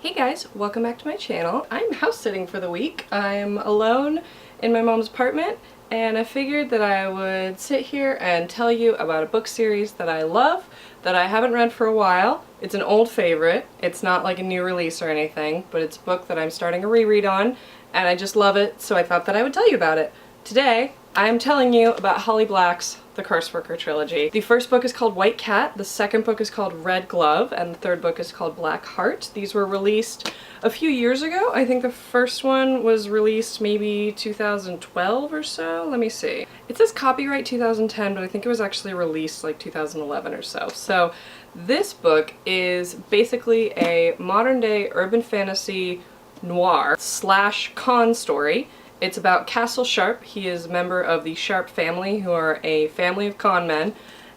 Hey guys, welcome back to my channel. I'm house sitting for the week. I'm alone in my mom's apartment and I figured that I would sit here and tell you about a book series that I love, that I haven't read for a while. It's an old favorite. It's not like a new release or anything, but it's a book that I'm starting a reread on and I just love it, so I thought that I would tell you about it. Today, I am telling you about Holly Black's The Curseworker Trilogy. The first book is called White Cat, the second book is called Red Glove, and the third book is called Black Heart. These were released a few years ago. I think the first one was released maybe 2012 or so. Let me see. It says copyright 2010, but I think it was actually released like 2011 or so. So this book is basically a modern day urban fantasy noir slash con story. It's about Castle Sharp. He is a member of the Sharp family, who are a family of con men,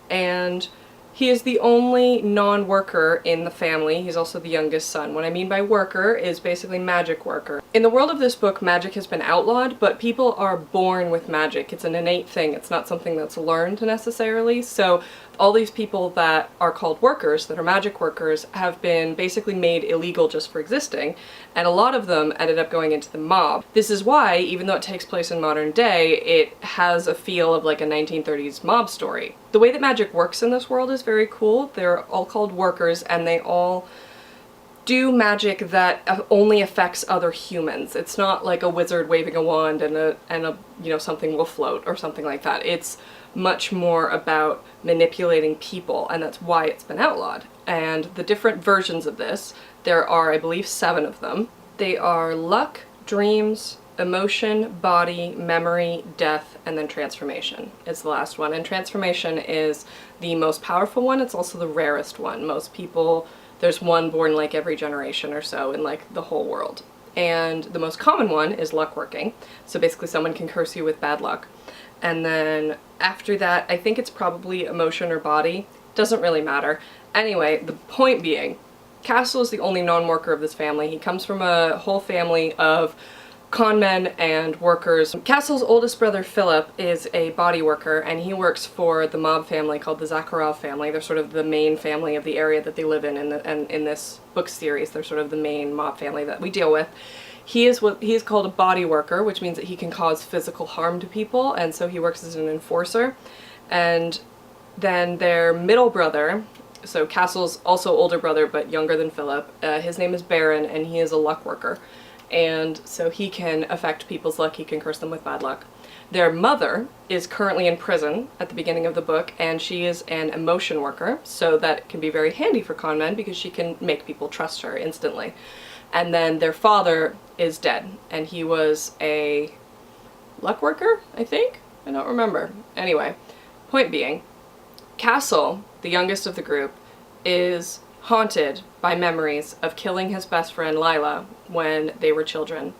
and he is the only non-worker in the family. He's also the youngest son. What I mean by worker is basically magic worker. In the world of this book, magic has been outlawed, but people are born with magic. It's an innate thing. It's not something that's learned necessarily. So all these people that are called workers, that are magic workers, have been basically made illegal just for existing, and a lot of them ended up going into the mob. This is why, even though it takes place in modern day, it has a feel of like a 1930s mob story. The way that magic works in this world is very cool. They're all called workers, and they all do magic that only affects other humans. It's not like a wizard waving a wand and a you know, something will float or something like that. It's much more about manipulating people, and that's why it's been outlawed. And the different versions of this, there are, I believe, 7 of them. They are luck, dreams, emotion, body, memory, death, and then transformation is the last one. And transformation is the most powerful one. It's also the rarest one. Most people, there's one born like every generation or so in like the whole world. And the most common one is luck working. So basically someone can curse you with bad luck. And then after that, I think it's probably emotion or body. Doesn't really matter. Anyway, the point being, Castle is the only non-worker of this family. He comes from a whole family of con men and workers. Castle's oldest brother, Philip, is a body worker, and he works for the mob family called the Zakharov family. They're sort of the main family of the area that they live in in this book series. They're sort of the main mob family that we deal with. He is called a body worker, which means that he can cause physical harm to people, and so he works as an enforcer. And then their middle brother, so Castle's also older brother but younger than Philip, his name is Baron, and he is a luck worker. And so he can affect people's luck, he can curse them with bad luck. Their mother is currently in prison at the beginning of the book, and she is an emotion worker, so that can be very handy for con men because she can make people trust her instantly. And then their father is dead, and he was a luck worker, I think? I don't remember. Anyway, point being, Castle, the youngest of the group, is haunted by memories of killing his best friend Lila when they were children.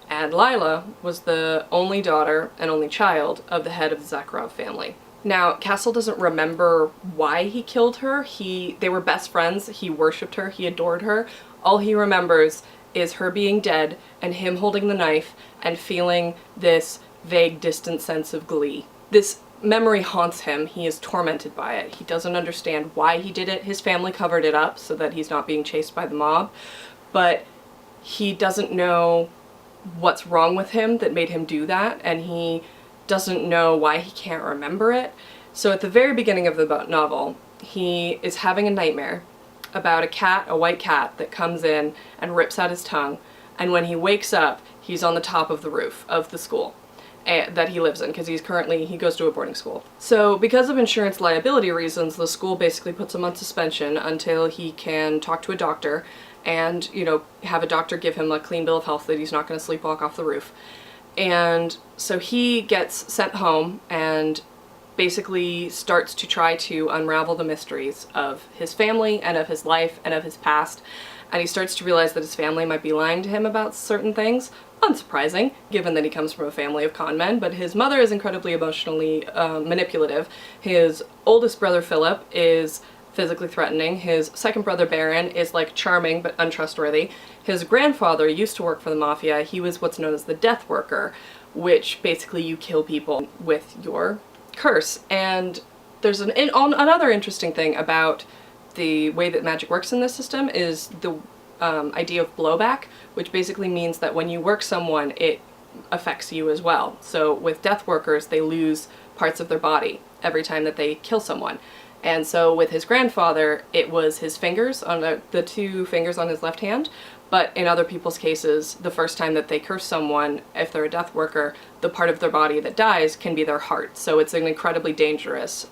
And Lila was the only daughter and only child of the head of the Zakharov family. Now, Castle doesn't remember why he killed her. They were best friends, he worshipped her, he adored her. All he remembers is her being dead and him holding the knife and feeling this vague, distant sense of glee. This memory haunts him. He is tormented by it. He doesn't understand why he did it. His family covered it up so that he's not being chased by the mob, but he doesn't know what's wrong with him that made him do that, and he doesn't know why he can't remember it. So at the very beginning of the novel, he is having a nightmare about a cat, a white cat, that comes in and rips out his tongue, and when he wakes up, he's on the top of the roof of the school that he lives in, because he goes to a boarding school. So because of insurance liability reasons, the school basically puts him on suspension until he can talk to a doctor and, you know, have a doctor give him a clean bill of health that he's not going to sleepwalk off the roof. And so he gets sent home and basically starts to try to unravel the mysteries of his family and of his life and of his past. And he starts to realize that his family might be lying to him about certain things. Unsurprising, given that he comes from a family of con men, but his mother is incredibly emotionally manipulative. His oldest brother, Philip, is physically threatening. His second brother, Baron, is like charming but untrustworthy. His grandfather used to work for the mafia. He was what's known as the death worker, which basically you kill people with your curse. And there's another interesting thing about the way that magic works in this system is idea of blowback, which basically means that when you work someone, it affects you as well. So with death workers, they lose parts of their body every time that they kill someone. And so with his grandfather, it was his fingers, on the 2 fingers on his left hand, but in other people's cases, the first time that they curse someone, if they're a death worker, the part of their body that dies can be their heart. So it's an incredibly dangerous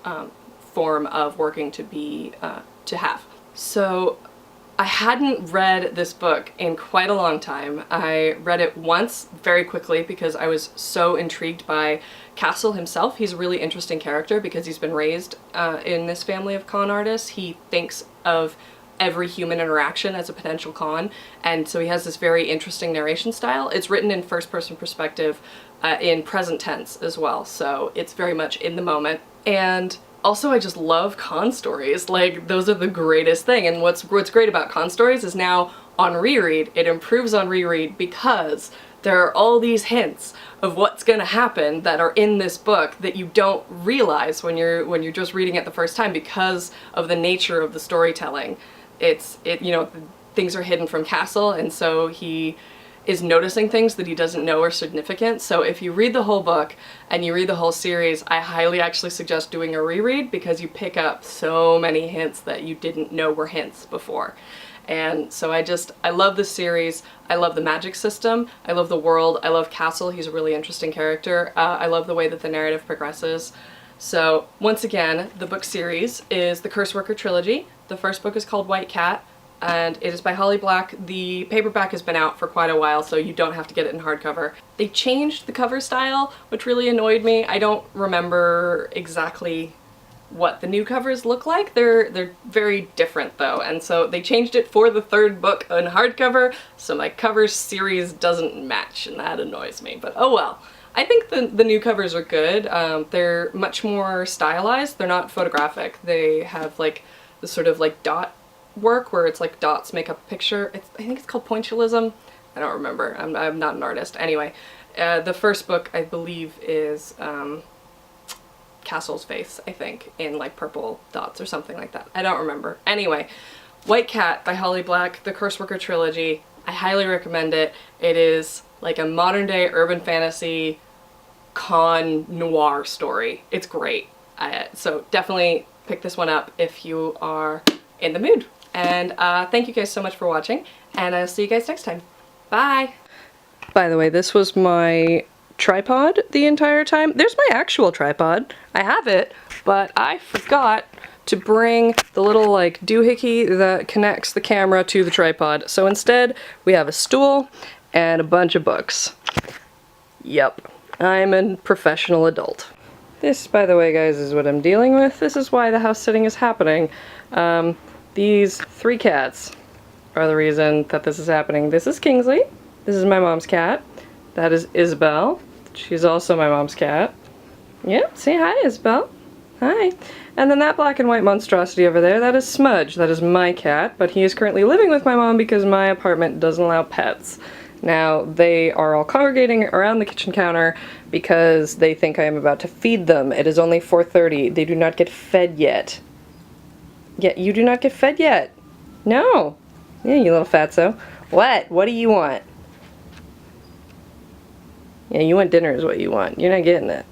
form of working to have. So I hadn't read this book in quite a long time. I read it once very quickly because I was so intrigued by Castle himself. He's a really interesting character because he's been raised in this family of con artists. He thinks of every human interaction as a potential con, and so he has this very interesting narration style. It's written in first-person perspective in present tense as well, so it's very much in the moment. And also, I just love con stories. Like, those are the greatest thing. And what's great about con stories is now on reread, it improves on reread because there are all these hints of what's gonna happen that are in this book that you don't realize when you're just reading it the first time because of the nature of the storytelling. You know, things are hidden from Castle, and so he is noticing things that he doesn't know are significant. So if you read the whole book and you read the whole series, I highly actually suggest doing a reread because you pick up so many hints that you didn't know were hints before. And so I love this series. I love the magic system. I love the world. I love Castle. He's a really interesting character. I love the way that the narrative progresses. So once again, the book series is the Curseworker Trilogy. The first book is called White Cat, and it is by Holly Black. The paperback has been out for quite a while, so you don't have to get it in hardcover. They changed the cover style, which really annoyed me. I don't remember exactly what the new covers look like. They're very different though, and so they changed it for the 3rd book in hardcover, so my cover series doesn't match, and that annoys me, but oh well. I think the new covers are good. They're much more stylized. They're not photographic. They have like the sort of like dot work where it's like dots make up a picture. I think it's called pointillism. I don't remember. I'm not an artist. Anyway, the first book I believe is Castle's face, I think, in like purple dots or something like that. I don't remember. Anyway, White Cat by Holly Black, the Curseworker Trilogy. I highly recommend it. It is like a modern day urban fantasy con noir story. It's great. So definitely pick this one up if you are in the mood. And thank you guys so much for watching, and I'll see you guys next time. Bye! By the way, this was my tripod the entire time. There's my actual tripod. I have it, but I forgot to bring the little like doohickey that connects the camera to the tripod. So instead, we have a stool and a bunch of books. Yep, I'm a professional adult. This, by the way, guys, is what I'm dealing with. This is why the house sitting is happening. These 3 cats are the reason that this is happening. This is Kingsley. This is my mom's cat. That is Isabel. She's also my mom's cat. Yep, say hi, Isabel. Hi. And then that black and white monstrosity over there, that is Smudge. That is my cat, but he is currently living with my mom because my apartment doesn't allow pets. Now, they are all congregating around the kitchen counter because they think I am about to feed them. It is only 4:30. They do not get fed yet. Yeah, you do not get fed yet. No. Yeah, you little fatso. What? What do you want? Yeah, you want dinner is what you want. You're not getting it.